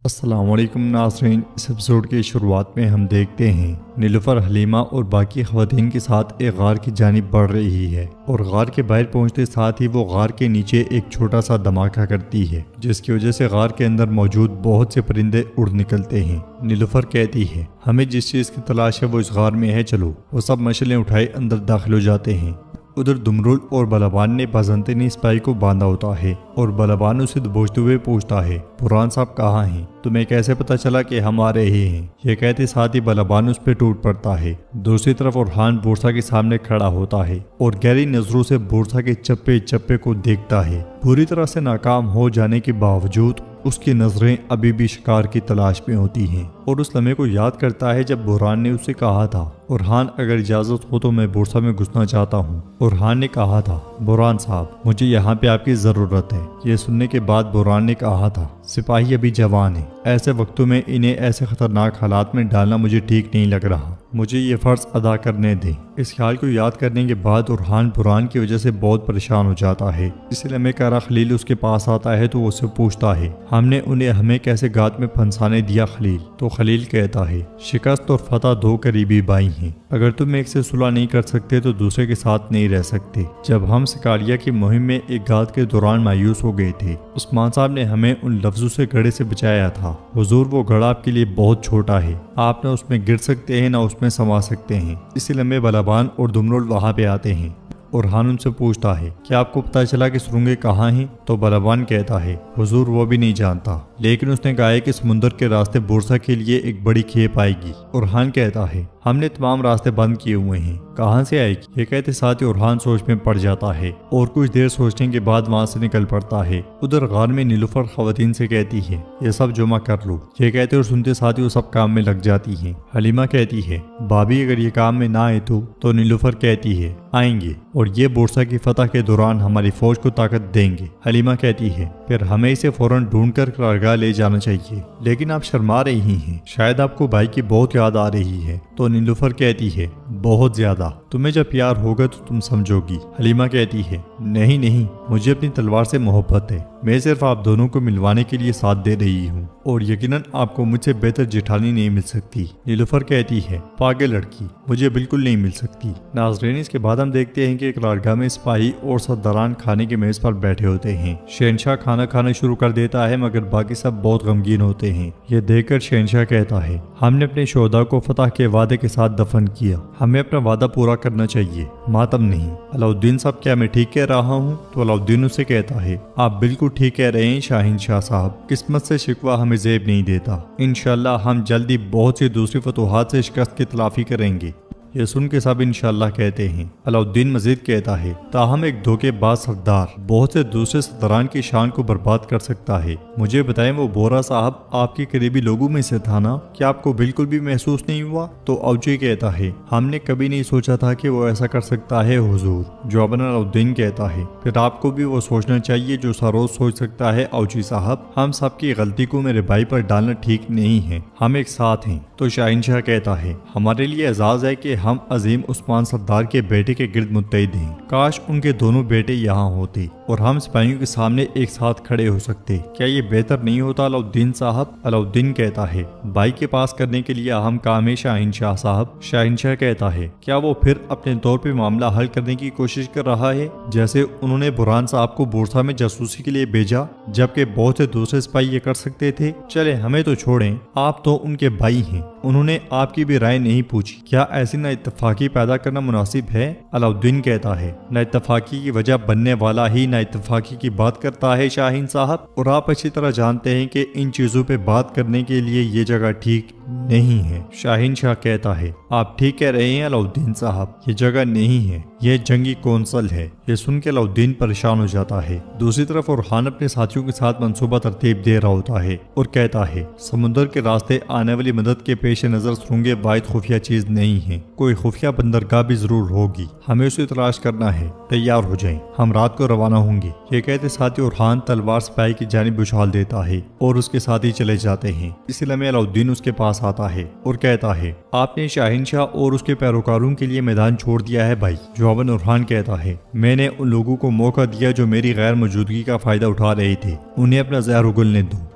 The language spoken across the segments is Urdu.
السلام علیکم ناظرین، اس ایپیسوڈ کی شروعات میں ہم دیکھتے ہیں نیلوفر حلیمہ اور باقی خواتین کے ساتھ ایک غار کی جانب بڑھ رہی ہے اور غار کے باہر پہنچتے ساتھ ہی وہ غار کے نیچے ایک چھوٹا سا دھماکہ کرتی ہے، جس کی وجہ سے غار کے اندر موجود بہت سے پرندے اڑ نکلتے ہیں۔ نیلوفر کہتی ہے ہمیں جس چیز کی تلاش ہے وہ اس غار میں ہے، چلو۔ وہ سب مشعلیں اٹھائے اندر داخل ہو جاتے ہیں۔ ادھر دمرول اور بلابان نے بازنطینی سپاہی کو باندھا ہوتا ہے اور بلابان اسے دبوچتے ہوئے پوچھتا ہے برہان صاحب کہاں ہیں؟ تمہیں کیسے پتا چلا کہ ہم آ رہے ہیں؟ یہ کہتے ساتھ ہی بلابان اس پہ ٹوٹ پڑتا ہے۔ دوسری طرف اورحان بورسا کے سامنے کھڑا ہوتا ہے اور گہری نظروں سے بورسا کے چپے چپے کو دیکھتا ہے۔ پوری طرح سے ناکام ہو جانے کے باوجود اس کی نظریں ابھی بھی شکار کی تلاش میں ہوتی ہیں اور اس لمحے کو یاد کرتا ہے جب برہان نے اسے کہا تھا اورحان اگر اجازت ہو تو میں بورسا میں گھسنا چاہتا ہوں۔ اورحان نے کہا تھا برہان صاحب مجھے یہاں پہ آپ کی ضرورت ہے۔ یہ سننے کے بعد برہان نے کہا تھا سپاہی ابھی جوان ہیں، ایسے وقتوں میں انہیں ایسے خطرناک حالات میں ڈالنا مجھے ٹھیک نہیں لگ رہا، مجھے یہ فرض ادا کرنے دیں۔ اس خیال کو یاد کرنے کے بعد اورحان برہان کی وجہ سے بہت پریشان ہو جاتا ہے۔ اس لمحے کارا خلیل اس کے پاس آتا ہے تو وہ اسے پوچھتا ہے ہم نے انہیں ہمیں کیسے گات میں پھنسانے دیا خلیل؟ تو خلیل کہتا ہے شکست اور فتح دو قریبی بھائی ہیں، اگر تم ایک سے صلح نہیں کر سکتے تو دوسرے کے ساتھ نہیں رہ سکتے۔ جب ہم سکاریا کی مہم میں ایک گات کے دوران مایوس ہو گئے تھے، عثمان صاحب نے ہمیں ان لفظوں سے گڑھے سے بچایا تھا حضور وہ گڑھا آپ کے لیے بہت چھوٹا ہے، آپ نہ اس میں گر سکتے ہیں نہ اس میں سما سکتے ہیں۔ اسی لمحے بلابان اور دمرول وہاں پہ آتے ہیں۔ اورحان ان سے پوچھتا ہے کیا آپ کو پتا چلا کہ سرنگیں کہاں ہیں؟ تو بلابان کہتا ہے حضور وہ بھی نہیں جانتا، لیکن اس نے کہا ہے کہ سمندر کے راستے بورسا کے لیے ایک بڑی کھیپ آئے گی۔ اورحان کہتا ہے ہم نے تمام راستے بند کیے ہوئے ہیں، کہاں سے آئے گی؟ یہ کہتے ساتھ ہی اورحان سوچ میں پڑ جاتا ہے اور کچھ دیر سوچنے کے بعد وہاں سے نکل پڑتا ہے۔ ادھر غار میں نیلوفر خواتین سے کہتی ہے یہ سب جمع کر لو۔ یہ کہتے اور سنتے ساتھ ہی وہ سب کام میں لگ جاتی ہیں۔ حلیمہ کہتی ہے بھابھی اگر یہ کام میں نہ آئے تو نیلوفر کہتی ہے آئیں گے اور یہ بورسا کی فتح کے دوران ہماری فوج کو طاقت دیں گے۔ حلیمہ کہتی ہے پھر ہمیں اسے فوراً ڈھونڈ کر قرارگاہ لے جانا چاہیے، لیکن آپ شرما رہی ہیں، شاید آپ کو بھائی کی بہت یاد آ رہی ہے۔ تو نیلوفر کہتی ہے بہت زیادہ، تمہیں جب پیار ہوگا تو تم سمجھو گی۔ حلیمہ کہتی ہے نہیں مجھے اپنی تلوار سے محبت ہے، میں صرف آپ دونوں کو ملوانے کے لیے ساتھ دے رہی ہوں اور یقیناً آپ کو مجھ سے بہتر جٹھانی نہیں مل سکتی۔ نیلوفر کہتی ہے پاگل لڑکی، مجھے بالکل نہیں مل سکتی۔ ناظرین اس کے بعد ہم دیکھتے ہیں کہ قرارگاہ میں سپاہی اور سرداران کھانے کے میز پر بیٹھے ہوتے ہیں۔ شہنشاہ کھانا کھانا شروع کر دیتا ہے مگر باقی سب بہت غمگین ہوتے ہیں۔ یہ دیکھ کر شہنشاہ کہتا ہے ہم نے اپنے شہداء کو فتح کے وعدے کے ساتھ دفن کیا، ہمیں اپنا وعدہ پورا کرنا چاہیے، ماتم نہیں۔ علاؤالدین صاحب کیا میں ٹھیک کہہ رہا ہوں؟ تو علاؤالدین اسے کہتا ہے آپ بالکل ٹھیک کہہ رہے ہیں شاہین شاہ صاحب، قسمت سے شکوہ ہمیں زیب نہیں دیتا، انشاءاللہ ہم جلدی بہت سی دوسری فتوحات سے شکست کی تلافی کریں گے۔ یہ سن کے سب انشاءاللہ کہتے ہیں۔ علاؤالدین مزید کہتا ہے تاہم ایک دھوکے باز سردار بہت سے دوسرے سرداران کی شان کو برباد کر سکتا ہے۔ مجھے بتائیں وہ بورا صاحب آپ کے قریبی لوگوں میں سے تھا نا؟ کیا آپ کو بالکل بھی محسوس نہیں ہوا؟ تو اوچی کہتا ہے ہم نے کبھی نہیں سوچا تھا کہ وہ ایسا کر سکتا ہے حضور۔ جواباً علاؤالدین کہتا ہے پھر آپ کو بھی وہ سوچنا چاہیے جو سروز سوچ سکتا ہے اوچی صاحب، ہم سب کی غلطی کو میرے بھائی پر ڈالنا ٹھیک نہیں ہے، ہم ایک ساتھ ہیں۔ تو شاہین شاہ کہتا ہے ہمارے لیے اعزاز ہے کہ ہم عظیم عثمان سردار کے بیٹے کے گرد متحد ہیں، کاش ان کے دونوں بیٹے یہاں ہوتے اور ہم سپاہیوں کے سامنے ایک ساتھ کھڑے ہو سکتے، کیا یہ بہتر نہیں ہوتا علاؤالدین صاحب؟ علاؤالدین کہتا ہے بھائی کے پاس کرنے کے لیے اہم کام ہے شاہین شاہ صاحب۔ شاہین شاہ کہتا ہے کیا وہ پھر اپنے طور پہ معاملہ حل کرنے کی کوشش کر رہا ہے جیسے انہوں نے برہان صاحب کو بورسا میں جاسوسی کے لیے بھیجا جبکہ بہت سے دوسرے سپاہی یہ کر سکتے تھے؟ چلے ہمیں تو چھوڑیں، آپ تو ان کے بھائی ہیں، انہوں نے آپ کی بھی رائے نہیں پوچھی، کیا ایسی نہ اتفاقی پیدا کرنا مناسب ہے؟ علاؤالدین کہتا ہے نہ اتفاقی کی وجہ بننے والا ہی نہ اتفاقی کی بات کرتا ہے شاہین صاحب، اور آپ اچھی طرح جانتے ہیں کہ ان چیزوں پہ بات کرنے کے لیے یہ جگہ ٹھیک نہیں ہے۔ شاہین شاہ کہتا ہے آپ ٹھیک کہہ رہے ہیں علاؤالدین صاحب، یہ جگہ نہیں ہے، یہ جنگی کونسل ہے۔ یہ سن کے علاؤالدین پریشان ہو جاتا ہے۔ دوسری طرف اورحان اپنے ساتھیوں کے ساتھ منصوبہ ترتیب دے رہا ہوتا ہے اور کہتا ہے سمندر کے راستے آنے والی مدد کے پیش نظر سرنگیں واحد خفیہ چیز نہیں ہیں، کوئی خفیہ بندرگاہ بھی ضرور ہوگی، ہمیں اسے تلاش کرنا ہے، تیار ہو جائیں، ہم رات کو روانہ ہوں گے۔ یہ کہتے ساتھی اورحان تلوار سپاہی کی جانب اچھال دیتا ہے اور اس کے ساتھ ہی چلے جاتے ہیں۔ اسی لمحے علاؤالدین اس کے پاس آتا ہے اور کہتا ہے آپ نے شاہین شاہ اور اس کے پیروکاروں کے لیے میدان چھوڑ دیا ہے بھائی۔ جواباً اورحان کہتا ہے میں نے ان لوگوں کو موقع دیا جو میری غیر موجودگی کا فائدہ اٹھا رہے تھے، انہیں اپنا زہر اگلنے دو۔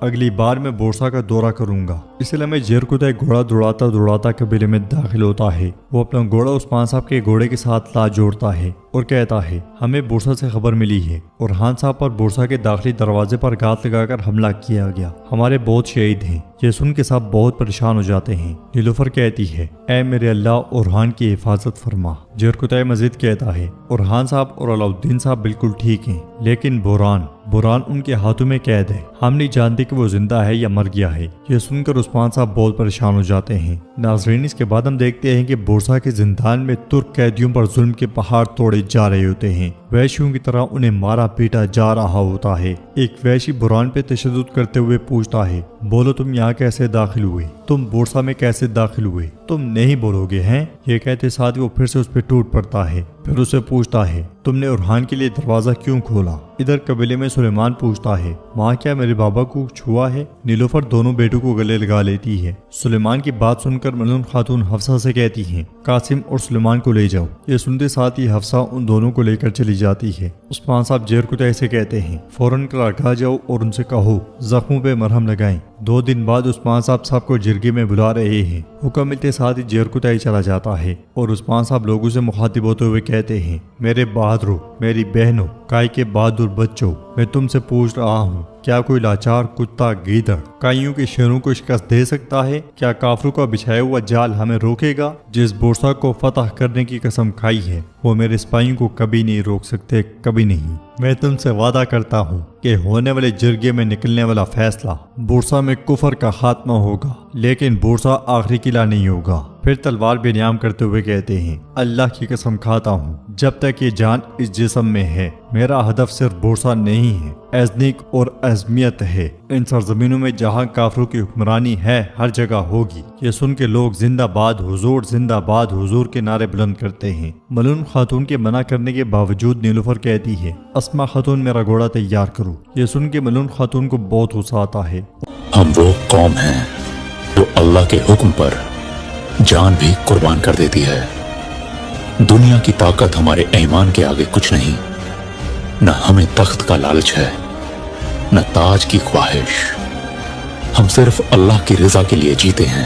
اگلی بار میں بورسا کا دورہ کروں گا۔ اس لیے میں جیرکتائی گھوڑا دوڑاتا قبیلے میں داخل ہوتا ہے۔ وہ اپنا گھوڑا عثمان صاحب کے گھوڑے کے ساتھ لا جوڑتا ہے اور کہتا ہے ہمیں بورسا سے خبر ملی ہے ارحان صاحب پر بورسا کے داخلی دروازے پر گھات لگا کر حملہ کیا گیا، ہمارے بہت شہید ہیں۔ یہ سن کے سب بہت پریشان ہو جاتے ہیں۔ نیلوفر کہتی ہے اے میرے اللہ ارحان کی حفاظت فرما۔ جیرکتائی مزید کہتا ہے ارحان صاحب اور علاؤالدین صاحب بالکل ٹھیک ہیں، لیکن بوران ان کے ہاتھوں میں قید ہے، ہم نہیں جانتے کہ وہ زندہ ہے یا مر گیا ہے۔ یہ سن کر عثمان صاحب بہت پریشان ہو جاتے ہیں۔ ناظرین اس کے بعد ہم دیکھتے ہیں کہ بورسا کے زندان میں ترک قیدیوں پر ظلم کے پہاڑ توڑے جا رہے ہوتے ہیں، وحشیوں کی طرح انہیں مارا پیٹا جا رہا ہوتا ہے۔ ایک وحشی بوران پہ تشدد کرتے ہوئے پوچھتا ہے بولو تم یہاں کیسے داخل ہوئے، تم بورسا میں کیسے داخل ہوئے، تم نہیں بولو گے ہیں؟ یہ کہتے ساتھ وہ پھر سے اس پہ ٹوٹ پڑتا ہے، پھر اسے پوچھتا ہے تم نے ارحان کے لیے دروازہ کیوں کھولا؟ ادھر قبیلے میں سلیمان پوچھتا ہے وہاں کیا میرے بابا کو چھوا ہے؟ نیلوفر دونوں بیٹوں کو گلے لگا لیتی ہے۔ سلیمان کی بات سن کر ملون خاتون حفصہ سے کہتی ہیں قاسم اور سلیمان کو لے جاؤ۔ یہ سنتے ساتھ ہی حفصہ ان دونوں کو لے کر چلی جاتی ہے۔ عثمان صاحب جیرکتائی سے کہتے ہیں فوراً کراگاہ جاؤ اور ان سے کہو زخموں پہ مرہم لگائیں۔ 2 دن بعد عثمان صاحب سب کو جرگے میں بلا رہے ہیں۔ حکم ملتے ساتھ ہی جیرکتائی چلا جاتا ہے اور عثمان صاحب لوگوں سے مخاطب ہوتے ہوئے کہتے ہیں میرے بہادروں، میری بہنوں، کائی کے بہادر بچوں، میں تم سے پوچھ رہا ہوں کیا کوئی لاچار کتا گیدڑ کائیوں کے شیروں کو شکست دے سکتا ہے؟ کیا کافروں کا بچھایا ہوا جال ہمیں روکے گا؟ جس بورسا کو فتح کرنے کی قسم کھائی ہے وہ میرے سپاہیوں کو کبھی نہیں روک سکتے، کبھی نہیں۔ میں تم سے وعدہ کرتا ہوں کہ ہونے والے جرگے میں نکلنے والا فیصلہ بورسا میں کفر کا خاتمہ ہوگا، لیکن بورسا آخری قلعہ نہیں ہوگا۔ پھر تلوار بے نیام کرتے ہوئے کہتے ہیں اللہ کی قسم کھاتا ہوں جب تک یہ جان اس جسم میں ہے میرا ہدف صرف بورسا نہیں ہے، ایزنک اور ازمیت ہے۔ ان سرزمینوں میں جہاں کافروں کی حکمرانی ہے ہر جگہ ہوگی۔ یہ سن کے لوگ زندہ باد حضور کے نعرے بلند کرتے ہیں۔ ملون خاتون کے منع کرنے کے باوجود نیلوفر کہتی ہے اسما خاتون میرا گھوڑا تیار کرو۔ یہ سن کے ملون خاتون کو بہت غصہ آتا ہے۔ ہم وہ قوم ہیں جو اللہ کے حکم پر جان بھی قربان کر دیتی ہے۔ دنیا کی طاقت ہمارے ایمان کے آگے کچھ نہیں، نہ ہمیں تخت کا لالچ ہے، نہ تاج کی خواہش۔ ہم صرف اللہ کی رضا کے لیے جیتے ہیں۔